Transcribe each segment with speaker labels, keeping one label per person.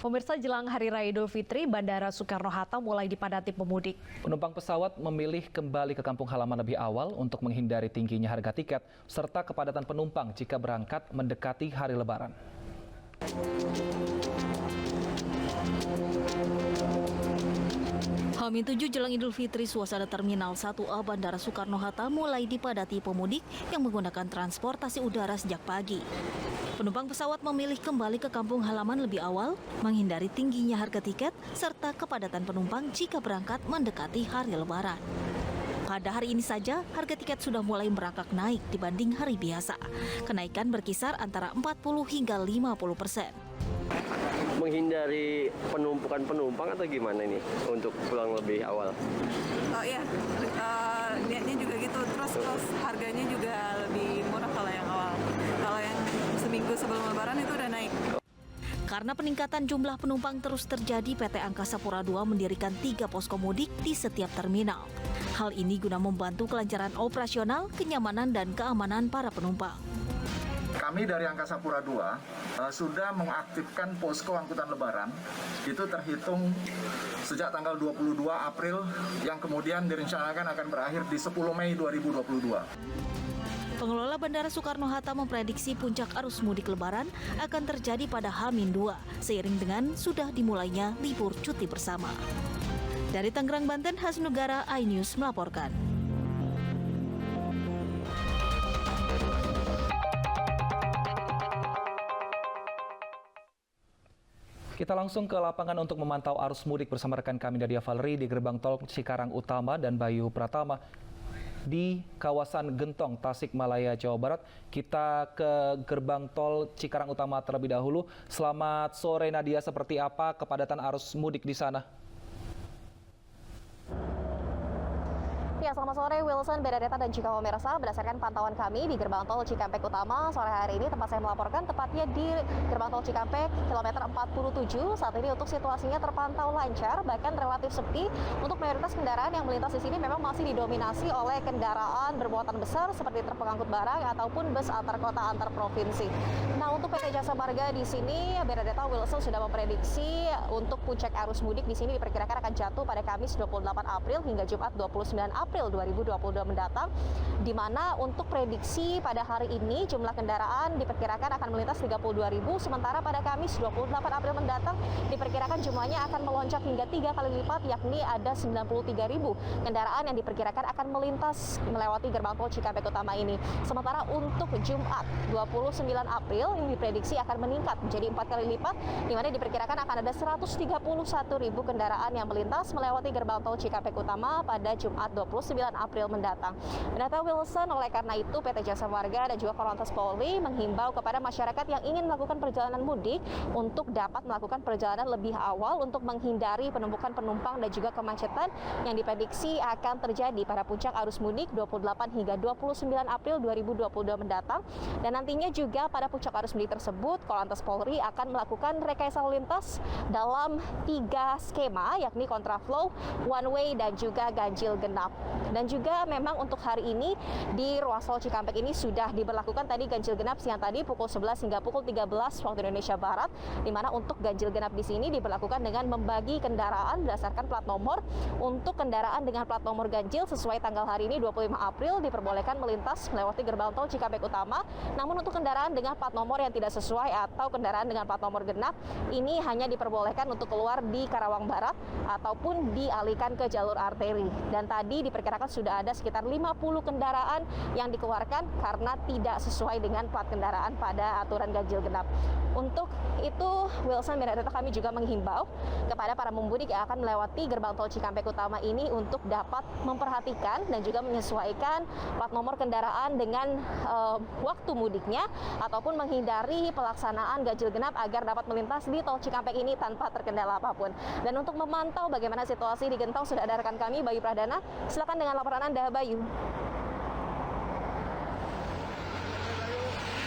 Speaker 1: Pemirsa, jelang Hari Raya Idul Fitri, Bandara Soekarno-Hatta mulai dipadati pemudik.
Speaker 2: Penumpang pesawat memilih kembali ke kampung halaman lebih awal untuk menghindari tingginya harga tiket serta kepadatan penumpang jika berangkat mendekati hari Lebaran.
Speaker 3: H-7 jelang Idul Fitri, suasana Terminal 1A Bandara Soekarno-Hatta mulai dipadati pemudik yang menggunakan transportasi udara sejak pagi. Penumpang pesawat memilih kembali ke kampung halaman lebih awal, menghindari tingginya harga tiket, serta kepadatan penumpang jika berangkat mendekati hari Lebaran. Pada hari ini saja, harga tiket sudah mulai merangkak naik dibanding hari biasa. Kenaikan berkisar antara 40 hingga 50%.
Speaker 4: Menghindari penumpukan penumpang atau gimana ini untuk pulang lebih awal?
Speaker 5: Oh iya, niatnya juga gitu. Terus harganya juga lebih murah kalau yang awal. Kalau yang seminggu sebelum Lebaran itu udah naik.
Speaker 3: Karena peningkatan jumlah penumpang terus terjadi, PT Angkasa Pura II mendirikan 3 posko mudik di setiap terminal. Hal ini guna membantu kelancaran operasional, kenyamanan, dan keamanan para penumpang.
Speaker 6: Kami dari Angkasa Pura II sudah mengaktifkan posko angkutan lebaran. Itu terhitung sejak tanggal 22 April yang kemudian direncanakan akan berakhir di 10 Mei 2022.
Speaker 3: Pengelola Bandara Soekarno-Hatta memprediksi puncak arus mudik lebaran akan terjadi pada H-2, seiring dengan sudah dimulainya libur cuti bersama. Dari Tangerang, Banten, Hasnugara, iNews melaporkan.
Speaker 2: Kita langsung ke lapangan untuk memantau arus mudik bersama rekan kami Nadia Valerie di gerbang tol Cikarang Utama dan Bayu Pratama di kawasan Gentong, Tasikmalaya, Jawa Barat. Kita ke gerbang tol Cikarang Utama terlebih dahulu. Selamat sore Nadia, seperti apa kepadatan arus mudik di sana?
Speaker 7: Ya, selamat sore Wilson, Benedetta dan juga pemirsa. Berdasarkan pantauan kami di gerbang tol Cikampek Utama sore hari ini, tempat saya melaporkan tepatnya di gerbang tol Cikampek kilometer 47. Saat ini untuk situasinya terpantau lancar, bahkan relatif sepi. Untuk mayoritas kendaraan yang melintas di sini memang masih didominasi oleh kendaraan bermuatan besar seperti truk pengangkut barang ataupun bus antar kota antar provinsi. Nah, untuk PT Jasa Marga di sini, Benedetta, Wilson sudah memprediksi untuk puncak arus mudik di sini diperkirakan akan jatuh pada Kamis 28 April hingga Jumat 29 April 2022 mendatang, di mana untuk prediksi pada hari ini jumlah kendaraan diperkirakan akan melintas 32.000, sementara pada Kamis 28 April mendatang diperkirakan jumlahnya akan melonjak hingga 3 kali lipat, yakni ada 93.000 kendaraan yang diperkirakan akan melintas melewati gerbang tol Cikampek Utama ini. Sementara untuk Jumat 29 April yang diprediksi akan meningkat menjadi 4 kali lipat, di mana diperkirakan akan ada 131.000 kendaraan yang melintas melewati gerbang tol Cikampek Utama pada Jumat 29 April mendatang. Menurut Wilson, oleh karena itu PT Jasa Marga dan juga Korlantas Polri menghimbau kepada masyarakat yang ingin melakukan perjalanan mudik untuk dapat melakukan perjalanan lebih awal untuk menghindari penumpukan penumpang dan juga kemacetan yang diprediksi akan terjadi pada puncak arus mudik 28 hingga 29 April 2022 mendatang. Dan nantinya juga pada puncak arus mudik tersebut, Korlantas Polri akan melakukan rekayasa lalu lintas dalam 3 skema, yakni kontraflow, one way, dan juga ganjil genap. Dan juga memang untuk hari ini di ruas tol Cikampek ini sudah diberlakukan tadi ganjil genap siang tadi pukul 11 hingga pukul 13 waktu Indonesia Barat, di mana untuk ganjil genap di sini diberlakukan dengan membagi kendaraan berdasarkan plat nomor. Untuk kendaraan dengan plat nomor ganjil sesuai tanggal hari ini 25 April diperbolehkan melintas melewati gerbang tol Cikampek Utama. Namun untuk kendaraan dengan plat nomor yang tidak sesuai atau kendaraan dengan plat nomor genap ini hanya diperbolehkan untuk keluar di Karawang Barat ataupun dialihkan ke jalur arteri. Dan tadi diperkirakan sudah ada sekitar 50 kendaraan yang dikeluarkan karena tidak sesuai dengan plat kendaraan pada aturan ganjil genap. Untuk itu, Wilson, Benedetta, kami juga menghimbau kepada para pemudik yang akan melewati gerbang tol Cikampek Utama ini untuk dapat memperhatikan dan juga menyesuaikan plat nomor kendaraan dengan waktu mudiknya ataupun menghindari pelaksanaan ganjil genap agar dapat melintas di tol Cikampek ini tanpa terkendala apapun. Dan untuk memantau bagaimana situasi di Gentong sudah ada rekan kami Bayu Pradana. Silakan dengan laporan Anda, Bayu.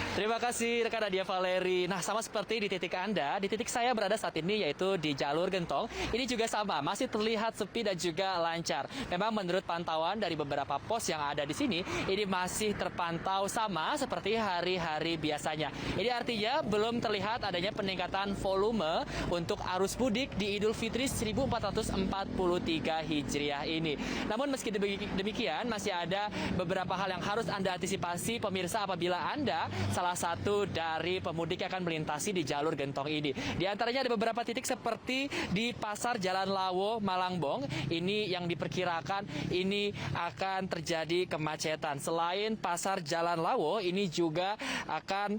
Speaker 8: Terima kasih rekan Nadia Valeri. Nah, sama seperti di titik Anda, di titik saya berada saat ini yaitu di jalur Gentong. Ini juga sama, masih terlihat sepi dan juga lancar. Memang menurut pantauan dari beberapa pos yang ada di sini, ini masih terpantau sama seperti hari-hari biasanya. Ini artinya belum terlihat adanya peningkatan volume untuk arus mudik di Idul Fitri 1443 Hijriah ini. Namun meski demikian, masih ada beberapa hal yang harus Anda antisipasi pemirsa apabila Anda salah satu dari pemudik yang akan melintasi di jalur Gentong ini. Di antaranya ada beberapa titik seperti di Pasar Jalan Lawo, Malangbong. Ini yang diperkirakan ini akan terjadi kemacetan. Selain Pasar Jalan Lawo, ini juga akan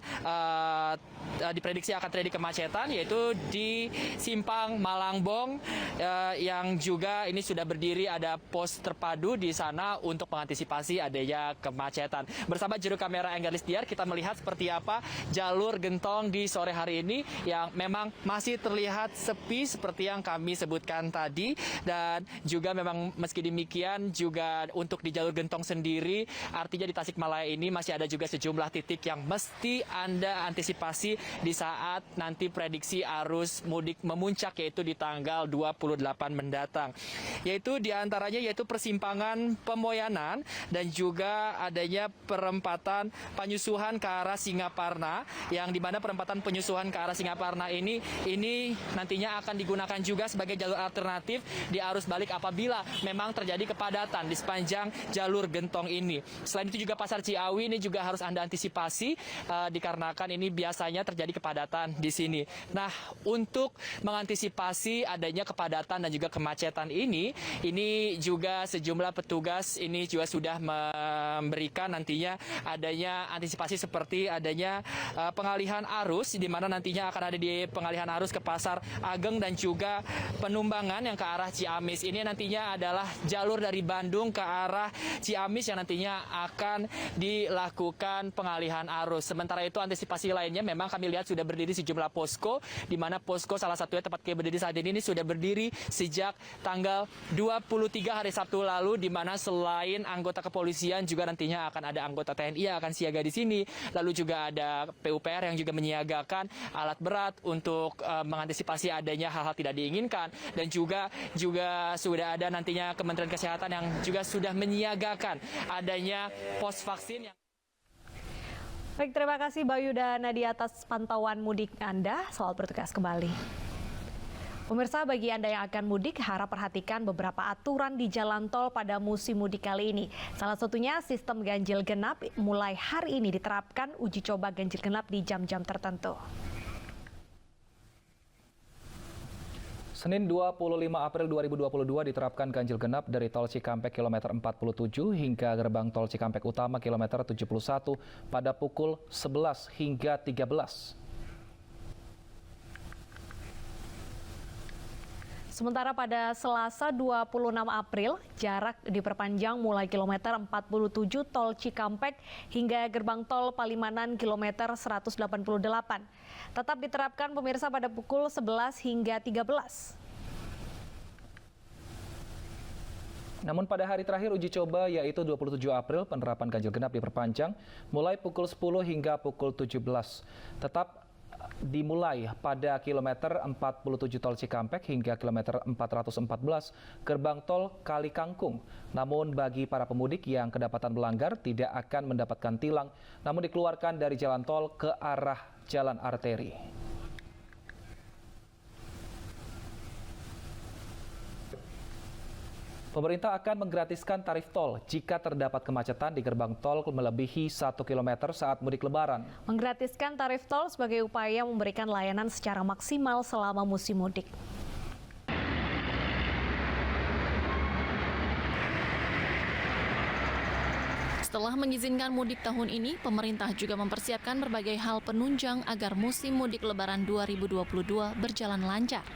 Speaker 8: diprediksi akan terjadi kemacetan, yaitu di Simpang Malangbong yang juga ini sudah berdiri ada pos terpadu di sana untuk mengantisipasi adanya kemacetan. Bersama juru kamera Enggar Listiar, kita melihat seperti apa jalur Gentong di sore hari ini yang memang masih terlihat sepi seperti yang kami sebutkan tadi. Dan juga memang meski demikian juga untuk di jalur Gentong sendiri, artinya di Tasikmalaya ini masih ada juga sejumlah titik yang mesti Anda antisipasi di saat nanti prediksi arus mudik memuncak, yaitu di tanggal 28 mendatang. Yaitu diantaranya yaitu persimpangan Pemoyanan dan juga adanya perempatan Penyusuhan ke arah Singaparna, yang dimana perempatan Penyusuhan ke arah Singaparna ini nantinya akan digunakan juga sebagai jalur alternatif di arus balik apabila memang terjadi kepadatan di sepanjang jalur Gentong ini. Selain itu juga Pasar Ciawi ini juga harus Anda antisipasi dikarenakan ini biasanya terjadi kepadatan di sini. Nah, untuk mengantisipasi adanya kepadatan dan juga kemacetan ini juga sejumlah petugas ini juga sudah memberikan nantinya adanya antisipasi seperti adanya pengalihan arus, di mana nantinya akan ada di pengalihan arus ke Pasar Ageng dan juga Penumbangan yang ke arah Ciamis. Ini nantinya adalah jalur dari Bandung ke arah Ciamis yang nantinya akan dilakukan pengalihan arus. Sementara itu antisipasi lainnya memang kami lihat sudah berdiri sejumlah posko, di mana posko salah satunya tempat kami berdiri saat ini sudah berdiri sejak tanggal 23 hari Sabtu lalu, di mana selain anggota kepolisian juga nantinya akan ada anggota TNI yang akan siaga di sini. Lalu juga ada PUPR yang juga menyiagakan alat berat untuk mengantisipasi adanya hal-hal tidak diinginkan, dan juga sudah ada nantinya Kementerian Kesehatan yang juga sudah menyiagakan adanya pos vaksin yang...
Speaker 1: Baik, terima kasih Bayu dan Nadia atas pantauan mudik Anda. Selamat bertugas kembali. Pemirsa, bagi Anda yang akan mudik, harap perhatikan beberapa aturan di jalan tol pada musim mudik kali ini. Salah satunya sistem ganjil genap. Mulai hari ini diterapkan uji coba ganjil genap di jam-jam tertentu.
Speaker 2: Senin 25 April 2022 diterapkan ganjil genap dari tol Cikampek kilometer 47 hingga gerbang tol Cikampek Utama kilometer 71 pada pukul 11 hingga 13.
Speaker 1: Sementara pada Selasa 26 April, jarak diperpanjang mulai kilometer 47 tol Cikampek hingga gerbang tol Palimanan kilometer 188. Tetap diterapkan pemirsa pada pukul 11 hingga 13.
Speaker 2: Namun pada hari terakhir uji coba yaitu 27 April, penerapan ganjil genap diperpanjang mulai pukul 10 hingga pukul 17. Tetap dimulai pada kilometer 47 tol Cikampek hingga kilometer 414 gerbang tol Kali Kangkung. Namun bagi para pemudik yang kedapatan melanggar tidak akan mendapatkan tilang, namun dikeluarkan dari jalan tol ke arah jalan arteri. Pemerintah akan menggratiskan tarif tol jika terdapat kemacetan di gerbang tol melebihi 1 km saat mudik lebaran.
Speaker 1: Menggratiskan tarif tol sebagai upaya memberikan layanan secara maksimal selama musim mudik.
Speaker 3: Setelah mengizinkan mudik tahun ini, pemerintah juga mempersiapkan berbagai hal penunjang agar musim mudik Lebaran 2022 berjalan lancar.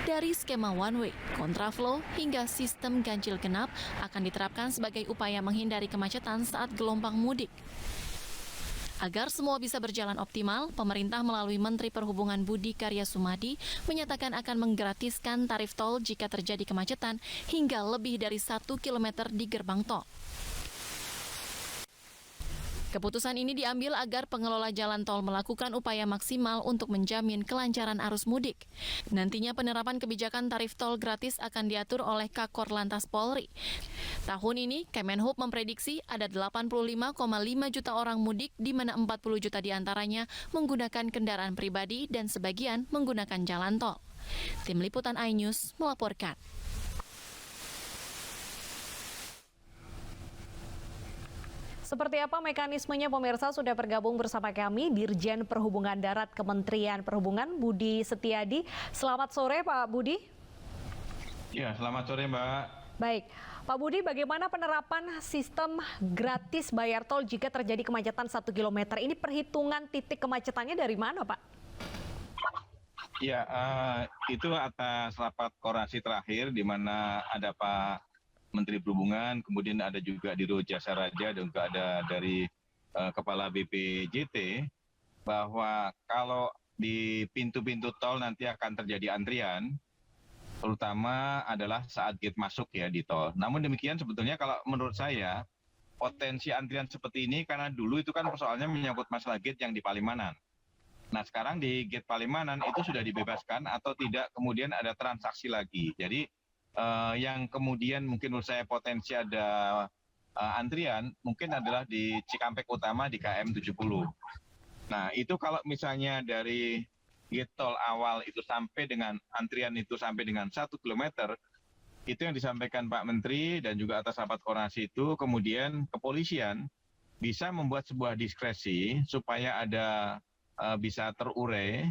Speaker 3: Dari skema one way, kontraflow, hingga sistem ganjil genap akan diterapkan sebagai upaya menghindari kemacetan saat gelombang mudik. Agar semua bisa berjalan optimal, pemerintah melalui Menteri Perhubungan Budi Karya Sumadi menyatakan akan menggratiskan tarif tol jika terjadi kemacetan hingga lebih dari 1 km di gerbang tol. Keputusan ini diambil agar pengelola jalan tol melakukan upaya maksimal untuk menjamin kelancaran arus mudik. Nantinya penerapan kebijakan tarif tol gratis akan diatur oleh Kakor Lantas Polri. Tahun ini, Kemenhub memprediksi ada 85,5 juta orang mudik, di mana 40 juta diantaranya menggunakan kendaraan pribadi dan sebagian menggunakan jalan tol. Tim Liputan iNews melaporkan.
Speaker 1: Seperti apa mekanismenya pemirsa, sudah bergabung bersama kami Dirjen Perhubungan Darat Kementerian Perhubungan Budi Setiadi. Selamat sore Pak Budi.
Speaker 9: Ya, selamat sore Mbak.
Speaker 1: Baik, Pak Budi, bagaimana penerapan sistem gratis bayar tol jika terjadi kemacetan 1 km? Ini perhitungan titik kemacetannya dari mana Pak?
Speaker 9: Ya, itu atas rapat koordinasi terakhir di mana ada Pak Menteri Perhubungan, kemudian ada juga Dirut Jasa Raja dan juga ada dari Kepala BPJT, bahwa kalau di pintu-pintu tol nanti akan terjadi antrian, terutama adalah saat gate masuk ya di tol. Namun demikian sebetulnya kalau menurut saya potensi antrian seperti ini karena dulu itu kan persoalannya menyangkut masalah gate yang di Palimanan. Nah sekarang di gate Palimanan itu sudah dibebaskan atau tidak, kemudian ada transaksi lagi. Jadi yang kemudian mungkin menurut saya potensi ada antrian mungkin adalah di Cikampek Utama di KM 70. Nah itu kalau misalnya dari gate tol awal itu sampai dengan antrian itu sampai dengan 1 km, itu yang disampaikan Pak Menteri dan juga atas rapat koordinasi itu, kemudian kepolisian bisa membuat sebuah diskresi supaya ada bisa terurai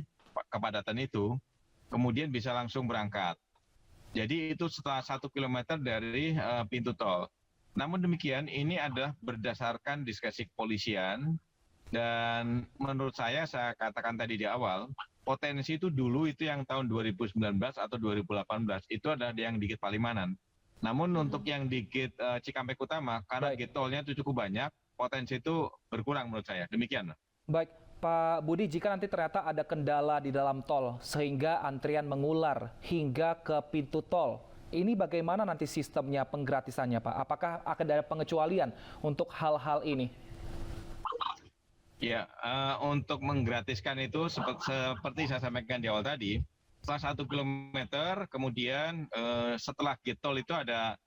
Speaker 9: kepadatan itu, kemudian bisa langsung berangkat. Jadi itu setelah 1 km dari pintu tol. Namun demikian ini adalah berdasarkan diskresi kepolisian, dan menurut saya katakan tadi di awal, potensi itu dulu itu yang tahun 2019 atau 2018 itu adalah yang di gate Palimanan. Namun untuk yang di gate Cikampek Utama, karena gate tolnya itu cukup banyak, potensi itu berkurang menurut saya. Demikian.
Speaker 2: Baik, Pak Budi, jika nanti ternyata ada kendala di dalam tol sehingga antrian mengular hingga ke pintu tol, ini bagaimana nanti sistemnya penggratisannya Pak? Apakah akan ada pengecualian untuk hal-hal ini?
Speaker 9: Ya, untuk menggratiskan itu seperti saya sampaikan di awal tadi, setelah 1 km, kemudian setelah gate tol itu ada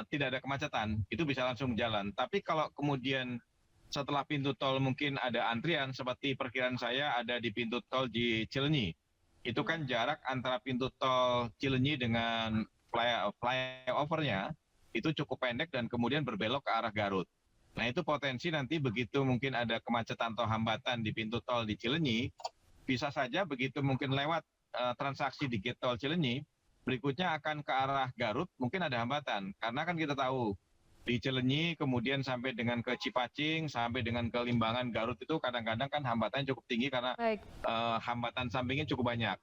Speaker 9: tidak ada kemacetan, itu bisa langsung jalan. Tapi kalau kemudian setelah pintu tol mungkin ada antrian, seperti perkiraan saya ada di pintu tol di Cileunyi. Itu kan jarak antara pintu tol Cileunyi dengan flyover-nya itu cukup pendek dan kemudian berbelok ke arah Garut. Nah itu potensi nanti begitu mungkin ada kemacetan atau hambatan di pintu tol di Cileunyi, bisa saja begitu mungkin lewat transaksi di gate tol Cileunyi, berikutnya akan ke arah Garut mungkin ada hambatan. Karena kan kita tahu di Cileunyi kemudian sampai dengan ke Cipacing, sampai dengan ke Limbangan Garut itu kadang-kadang kan hambatannya cukup tinggi karena hambatan sampingnya cukup banyak.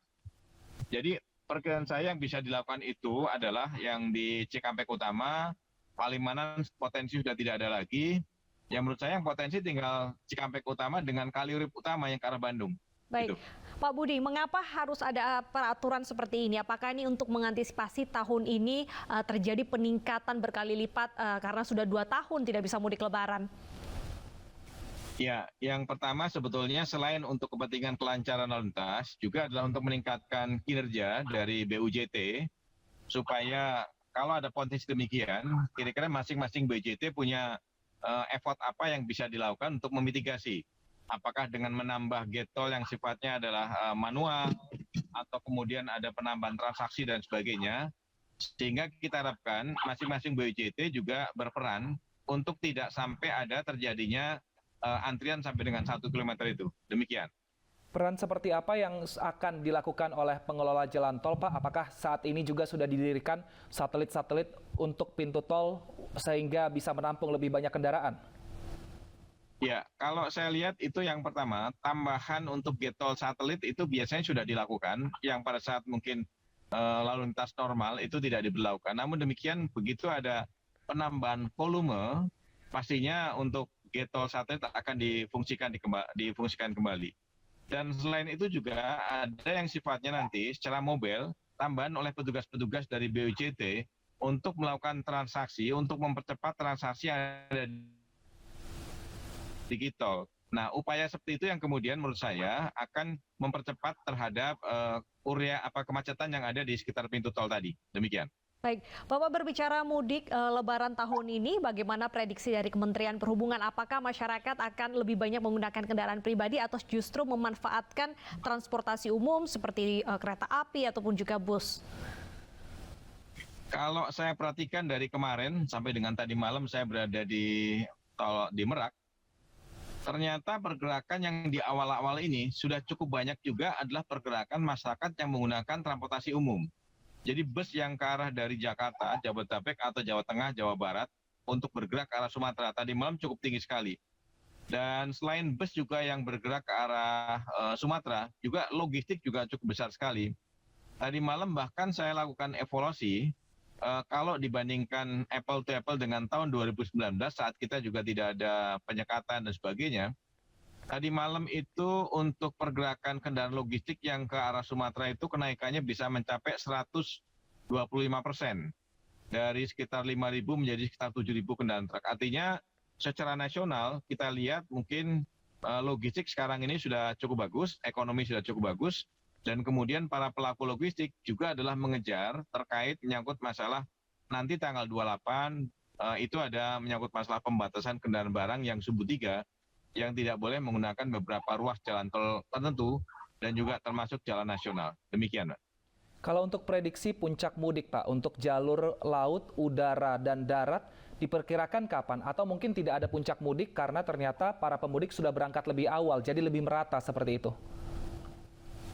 Speaker 9: Jadi perkiraan saya yang bisa dilakukan itu adalah yang di Cikampek Utama, Palimanan potensi sudah tidak ada lagi. Yang menurut saya yang potensi tinggal Cikampek Utama dengan Kaliurip Utama yang ke arah Bandung.
Speaker 1: Baik, gitu. Pak Budi, mengapa harus ada peraturan seperti ini? Apakah ini untuk mengantisipasi tahun ini terjadi peningkatan berkali lipat karena sudah 2 tahun tidak bisa mudik Lebaran?
Speaker 9: Ya, yang pertama sebetulnya selain untuk kepentingan kelancaran lalu lintas, juga adalah untuk meningkatkan kinerja dari BUJT, supaya kalau ada potensi demikian, kira-kira masing-masing BUJT punya effort apa yang bisa dilakukan untuk memitigasi. Apakah dengan menambah gate tol yang sifatnya adalah manual, atau kemudian ada penambahan transaksi dan sebagainya, sehingga kita harapkan masing-masing BUJT juga berperan untuk tidak sampai ada terjadinya antrian sampai dengan 1 km itu. Demikian.
Speaker 2: Peran seperti apa yang akan dilakukan oleh pengelola jalan tol, Pak? Apakah saat ini juga sudah didirikan satelit-satelit untuk pintu tol sehingga bisa menampung lebih banyak kendaraan?
Speaker 9: Ya, kalau saya lihat itu yang pertama, tambahan untuk gate tol satelit itu biasanya sudah dilakukan, yang pada saat mungkin lalu lintas normal itu tidak diberlakukan. Namun demikian, begitu ada penambahan volume, pastinya untuk gate tol satelit akan difungsikan kembali. Dan selain itu juga ada yang sifatnya nanti secara mobile, tambahan oleh petugas-petugas dari BUJT untuk melakukan transaksi, untuk mempercepat transaksi yang ada Digitol. Nah, upaya seperti itu yang kemudian menurut saya akan mempercepat terhadap kemacetan yang ada di sekitar pintu tol tadi. Demikian.
Speaker 1: Baik, Bapak berbicara mudik Lebaran tahun ini, bagaimana prediksi dari Kementerian Perhubungan? Apakah masyarakat akan lebih banyak menggunakan kendaraan pribadi atau justru memanfaatkan transportasi umum seperti kereta api ataupun juga bus?
Speaker 9: Kalau saya perhatikan dari kemarin sampai dengan tadi malam saya berada di tol di Merak, ternyata pergerakan yang di awal-awal ini sudah cukup banyak juga adalah pergerakan masyarakat yang menggunakan transportasi umum. Jadi bus yang ke arah dari Jakarta, Jabodetabek atau Jawa Tengah, Jawa Barat untuk bergerak ke arah Sumatera tadi malam cukup tinggi sekali. Dan selain bus juga yang bergerak ke arah Sumatera, juga logistik juga cukup besar sekali. Tadi malam bahkan saya lakukan evaluasi, kalau dibandingkan apple to apple dengan tahun 2019 saat kita juga tidak ada penyekatan dan sebagainya, tadi malam itu untuk pergerakan kendaraan logistik yang ke arah Sumatera itu kenaikannya bisa mencapai 125%. Dari sekitar 5.000 menjadi sekitar 7.000 kendaraan truk. Artinya secara nasional kita lihat mungkin logistik sekarang ini sudah cukup bagus, ekonomi sudah cukup bagus. Dan kemudian para pelaku logistik juga adalah mengejar terkait menyangkut masalah nanti tanggal 28 itu ada menyangkut masalah pembatasan kendaraan barang yang sumbu 3 yang tidak boleh menggunakan beberapa ruas jalan tol tertentu dan juga termasuk jalan nasional. Demikian, Pak.
Speaker 2: Kalau untuk prediksi puncak mudik, Pak, untuk jalur laut, udara, dan darat diperkirakan kapan? Atau mungkin tidak ada puncak mudik karena ternyata para pemudik sudah berangkat lebih awal, jadi lebih merata seperti itu?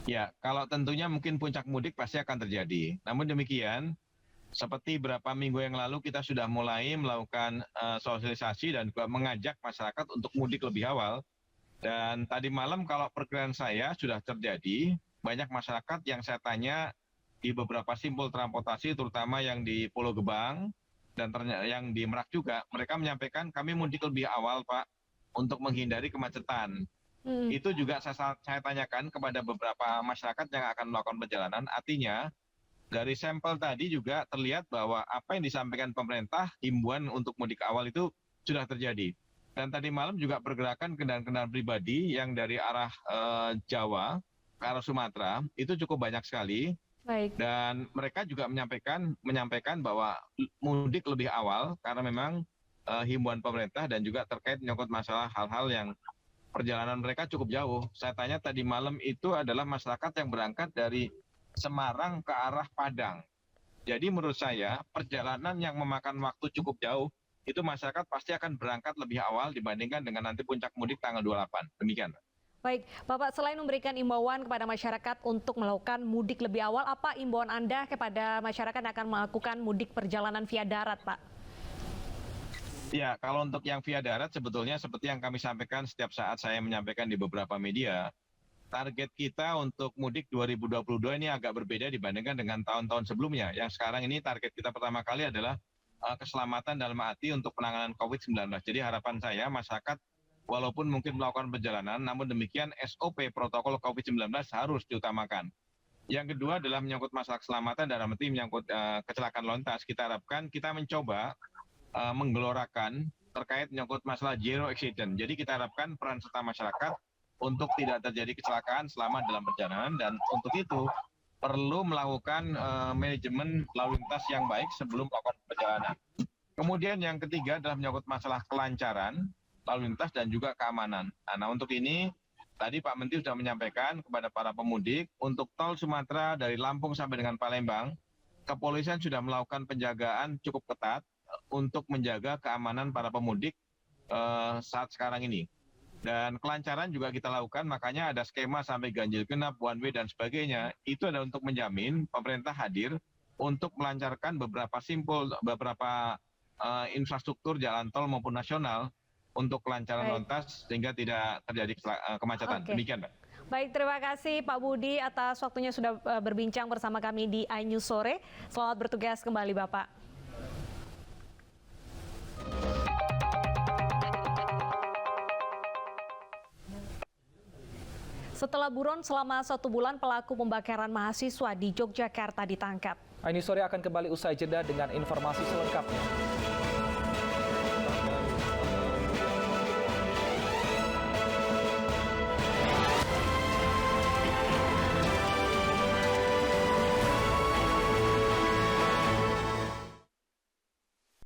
Speaker 9: Ya, kalau tentunya mungkin puncak mudik pasti akan terjadi. Namun demikian, seperti beberapa minggu yang lalu kita sudah mulai melakukan sosialisasi dan juga mengajak masyarakat untuk mudik lebih awal. Dan tadi malam kalau perkiraan saya sudah terjadi, banyak masyarakat yang saya tanya di beberapa simpul transportasi, terutama yang di Pulau Gebang dan yang di Merak juga, mereka menyampaikan kami mudik lebih awal, Pak, untuk menghindari kemacetan. Itu juga saya tanyakan kepada beberapa masyarakat yang akan melakukan perjalanan. Artinya dari sampel tadi juga terlihat bahwa apa yang disampaikan pemerintah, himbauan untuk mudik awal itu sudah terjadi. Dan tadi malam juga pergerakan kendaraan-kendaraan pribadi yang dari arah Jawa ke arah Sumatera itu cukup banyak sekali.
Speaker 1: Baik.
Speaker 9: Dan mereka juga menyampaikan bahwa mudik lebih awal karena memang himbauan pemerintah dan juga terkait menyangkut masalah hal-hal yang perjalanan mereka cukup jauh. Saya tanya tadi malam itu adalah masyarakat yang berangkat dari Semarang ke arah Padang. Jadi menurut saya perjalanan yang memakan waktu cukup jauh itu masyarakat pasti akan berangkat lebih awal dibandingkan dengan nanti puncak mudik tanggal 28. Demikian.
Speaker 1: Baik, Bapak, selain memberikan imbauan kepada masyarakat untuk melakukan mudik lebih awal, apa imbauan Anda kepada masyarakat yang akan melakukan mudik perjalanan via darat, Pak?
Speaker 9: Ya, kalau untuk yang via darat sebetulnya seperti yang kami sampaikan setiap saat saya menyampaikan di beberapa media, target kita untuk mudik 2022 ini agak berbeda dibandingkan dengan tahun-tahun sebelumnya. Yang sekarang ini target kita pertama kali adalah keselamatan dalam arti untuk penanganan COVID-19. Jadi harapan saya masyarakat walaupun mungkin melakukan perjalanan, namun demikian SOP protokol COVID-19 harus diutamakan. Yang kedua adalah menyangkut masalah keselamatan dalam arti menyangkut kecelakaan lalu lintas. Kita harapkan kita mencoba menggelorakan terkait menyangkut masalah zero accident. Jadi kita harapkan peran serta masyarakat untuk tidak terjadi kecelakaan selama dalam perjalanan dan untuk itu perlu melakukan manajemen lalu lintas yang baik sebelum melakukan perjalanan. Kemudian yang ketiga adalah menyangkut masalah kelancaran lalu lintas dan juga keamanan. Nah untuk ini tadi Pak Menteri sudah menyampaikan kepada para pemudik untuk tol Sumatera dari Lampung sampai dengan Palembang, kepolisian sudah melakukan penjagaan cukup ketat untuk menjaga keamanan para pemudik saat sekarang ini. Dan kelancaran juga kita lakukan, makanya ada skema sampai ganjil genap, one way dan sebagainya. Itu adalah untuk menjamin pemerintah hadir untuk melancarkan beberapa infrastruktur jalan tol maupun nasional untuk kelancaran lintas sehingga tidak terjadi kemacetan. Demikian, Pak.
Speaker 1: Baik, terima kasih Pak Budi atas waktunya sudah berbincang bersama kami di iNews Sore. Selamat bertugas kembali, Bapak. Setelah buron selama 1 bulan, pelaku pembakaran mahasiswa di Yogyakarta ditangkap.
Speaker 2: iNews Sore akan kembali usai jeda dengan informasi selengkapnya.